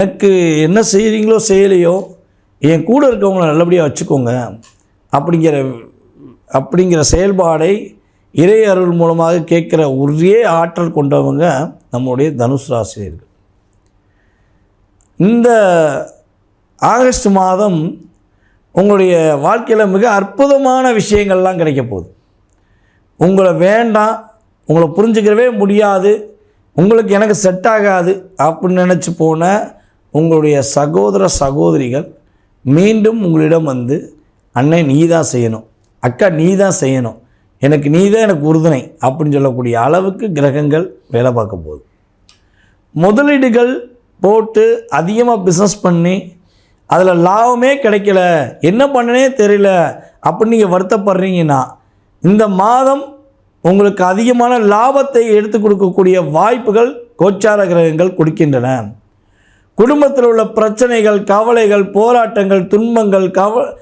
எனக்கு என்ன செய்கிறீங்களோ செய்யலையோ என் கூட இருக்கவங்கள நல்லபடியாக வச்சுக்கோங்க அப்படிங்கிற செயல்பாடை இறை அருள் மூலமாக கேட்குற ஒரே ஆற்றல் கொண்டவங்க நம்முடைய தனுசு ராசினியர்கள். இந்த ஆகஸ்ட் மாதம் உங்களுடைய வாழ்க்கையில் மிக அற்புதமான விஷயங்கள்லாம் கிடைக்க போகுது. உங்களை வேண்டாம், உங்களை புரிஞ்சுக்கிறவே முடியாது, உங்களுக்கு எனக்கு செட் ஆகாது அப்படின்னு நினச்சி போன உங்களுடைய சகோதர சகோதரிகள் மீண்டும் உங்களிடம் வந்து அண்ணன் நீ தான் செய்யணும், அக்கா நீ தான் செய்யணும், எனக்கு நீ தான் எனக்கு உறுதுணை அப்படின்னு சொல்லக்கூடிய அளவுக்கு கிரகங்கள் வேலை பார்க்க போகுது. முதலீடுகள் போட்டு அதிகமாக பிஸ்னஸ் பண்ணி அதில் லாபமே கிடைக்கல, என்ன பண்ணனே தெரியல அப்படின்னு நீங்கள் வருத்தப்படுறீங்கன்னா இந்த மாதம் உங்களுக்கு அதிகமான லாபத்தை எடுத்து கொடுக்கக்கூடிய வாய்ப்புகள் கோச்சார கிரகங்கள் கொடுக்கின்றன. குடும்பத்தில் உள்ள பிரச்சனைகள், கவலைகள், போராட்டங்கள், துன்பங்கள்,